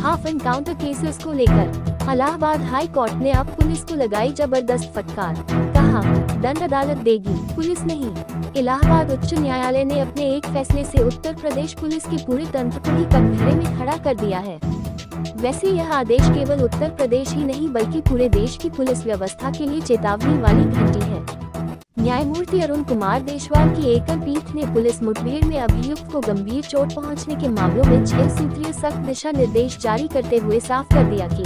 Half encounter cases को लेकर Allahabad high court ने अब पुलिस को लगाई जबरदस्त फटकार। कहा, दंड अदालत देगी, पुलिस नहीं। इलाहाबाद उच्च न्यायालय ने अपने एक फैसले से उत्तर प्रदेश पुलिस के पूरे तंत्र को ही कटघरे में खड़ा कर दिया है। वैसे यह आदेश केवल उत्तर प्रदेश ही नहीं बल्कि पूरे देश की पुलिस व्यवस्था के लिए चेतावनी वाली घंटी है। न्यायमूर्ति अरुण कुमार देशवाल की एकल पीठ ने पुलिस मुठभेड़ में अभियुक्त को गंभीर चोट पहुंचने के मामलों में 6 सूत्रीय सख्त दिशा निर्देश जारी करते हुए साफ कर दिया कि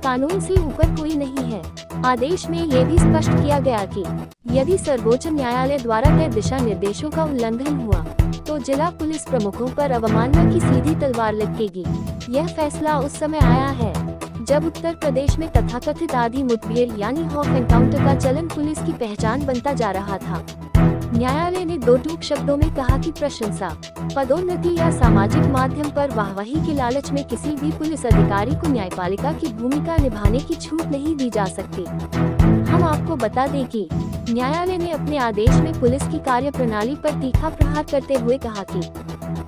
कानून से ऊपर कोई नहीं है। आदेश में ये भी स्पष्ट किया गया कि यदि सर्वोच्च न्यायालय द्वारा तय दिशा निर्देशों का उल्लंघन हुआ तो जिला पुलिस प्रमुखों पर अवमानना की सीधी तलवार लटकेगी। यह फैसला उस समय आया है जब उत्तर प्रदेश में तथाकथित आधी मुठभेड़ यानी हाफ एनकाउंटर का चलन पुलिस की पहचान बनता जा रहा था। न्यायालय ने 2 टूक शब्दों में कहा कि प्रशंसा, पदोन्नति या सामाजिक माध्यम पर वाहवाही के लालच में किसी भी पुलिस अधिकारी को न्यायपालिका की भूमिका निभाने की छूट नहीं दी जा सकती। हम आपको बता दें कि न्यायालय ने अपने आदेश में पुलिस की कार्यप्रणाली पर तीखा प्रहार करते हुए कहा कि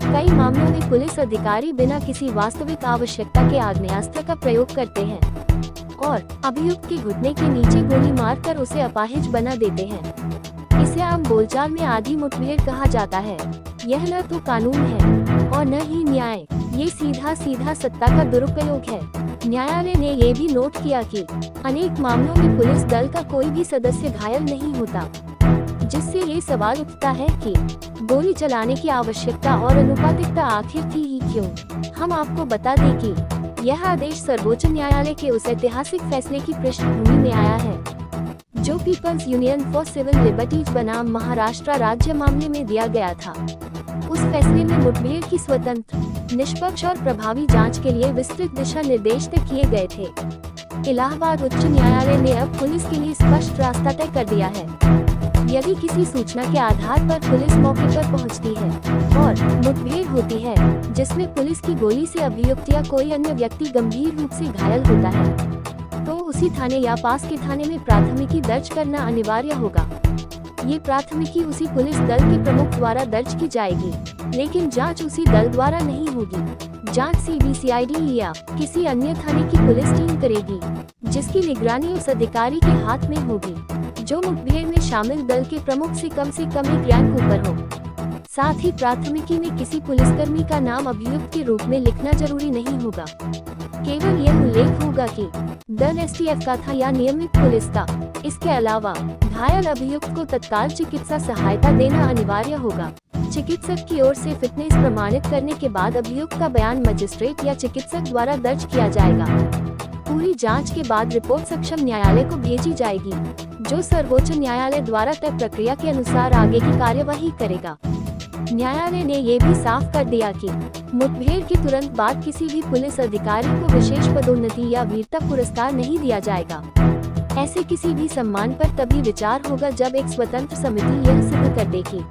कई मामलों में पुलिस अधिकारी बिना किसी वास्तविक आवश्यकता के आग्नेयास्त्र का प्रयोग करते हैं और अभियुक्त के घुटने के नीचे गोली मारकर उसे अपाहिज बना देते हैं। इसे आम बोलचाल में आधी मुठभेड़ कहा जाता है। यह न तो कानून है और न ही न्याय, ये सीधा सत्ता का दुरुपयोग है। न्यायालय ने ये भी नोट किया कि अनेक मामलों में पुलिस दल का कोई भी सदस्य घायल नहीं होता, जिससे ये सवाल उठता है कि गोली चलाने की आवश्यकता और अनुपातिकता आखिर थी ही क्यों। हम आपको बता दें कि यह आदेश सर्वोच्च न्यायालय के उस ऐतिहासिक फैसले की पृष्ठभूमि में आया है जो People's Union for Civil Liberties बनाम महाराष्ट्र राज्य मामले में दिया गया था। उस फैसले में मुठभेड़ की स्वतंत्र, निष्पक्ष और प्रभावी जांच के लिए विस्तृत दिशा निर्देश तय किए गए थे। इलाहाबाद उच्च न्यायालय ने अब पुलिस के लिए स्पष्ट रास्ता तय कर दिया है। यदि किसी सूचना के आधार पर पुलिस मौके पर पहुंचती है और मुठभेड़ होती है जिसमें पुलिस की गोली से अभियुक्त या कोई अन्य व्यक्ति गंभीर रूप से घायल होता है तो उसी थाने या पास के थाने में प्राथमिकी दर्ज करना अनिवार्य होगा। ये प्राथमिकी उसी पुलिस दल के प्रमुख द्वारा दर्ज की जाएगी, लेकिन जांच उसी दल द्वारा नहीं होगी। जांच CBCID या किसी अन्य थाने की पुलिस टीम करेगी, जिसकी निगरानी उस अधिकारी के हाथ में होगी जो मुठभेड़ में शामिल दल के प्रमुख से कम 1 रैंक ऊपर हो। साथ ही प्राथमिकी में किसी पुलिसकर्मी का नाम अभियुक्त के रूप में लिखना जरूरी नहीं होगा। केवल यह उल्लेख होगा कि दल STF का था या नियमित पुलिस का। इसके अलावा घायल अभियुक्त को तत्काल चिकित्सा सहायता देना अनिवार्य होगा। चिकित्सक की ओर से फिटनेस प्रमाणित करने के बाद अभियुक्त का बयान मजिस्ट्रेट या चिकित्सक द्वारा दर्ज किया जाएगा। पूरी जांच के बाद रिपोर्ट सक्षम न्यायालय को भेजी जाएगी, जो सर्वोच्च न्यायालय द्वारा तय प्रक्रिया के अनुसार आगे की कार्यवाही करेगा। न्यायालय ने ये भी साफ कर दिया कि मुठभेड़ के तुरंत बाद किसी भी पुलिस अधिकारी को विशेष पदोन्नति या वीरता पुरस्कार नहीं दिया जाएगा। ऐसे किसी भी सम्मान पर तभी विचार होगा जब एक स्वतंत्र समिति यह सिद्ध कर दे कि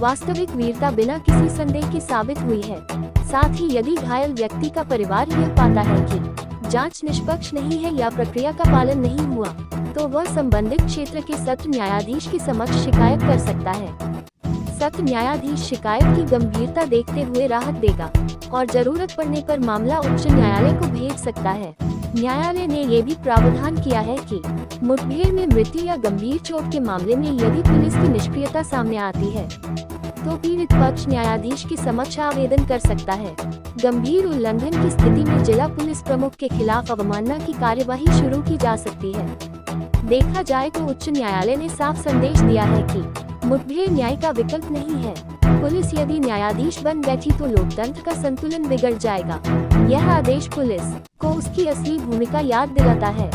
वास्तविक वीरता बिना किसी संदेह के साबित हुई है। साथ ही यदि घायल व्यक्ति का परिवार यह पाता है कि जांच निष्पक्ष नहीं है या प्रक्रिया का पालन नहीं हुआ, तो वह संबंधित क्षेत्र के सत्र न्यायाधीश के समक्ष शिकायत कर सकता है। सत्र न्यायाधीश शिकायत की गंभीरता देखते हुए राहत देगा और जरूरत पड़ने पर मामला उच्च न्यायालय को भेज सकता है। न्यायालय ने ये भी प्रावधान किया है कि मुठभेड़ में मृत्यु या गंभीर चोट के मामले में यदि पुलिस की निष्क्रियता सामने आती है तो पीड़ित पक्ष न्यायाधीश के समक्ष आवेदन कर सकता है। गंभीर उल्लंघन की स्थिति में जिला पुलिस प्रमुख के खिलाफ अवमानना की कार्यवाही शुरू की जा सकती है। देखा जाए तो उच्च न्यायालय ने साफ संदेश दिया है कि मुठभेड़ न्याय का विकल्प नहीं है। पुलिस यदि न्यायाधीश बन बैठी तो लोकतंत्र का संतुलन बिगड़ जाएगा। यह आदेश पुलिस को उसकी असली भूमिका याद दिलाता है।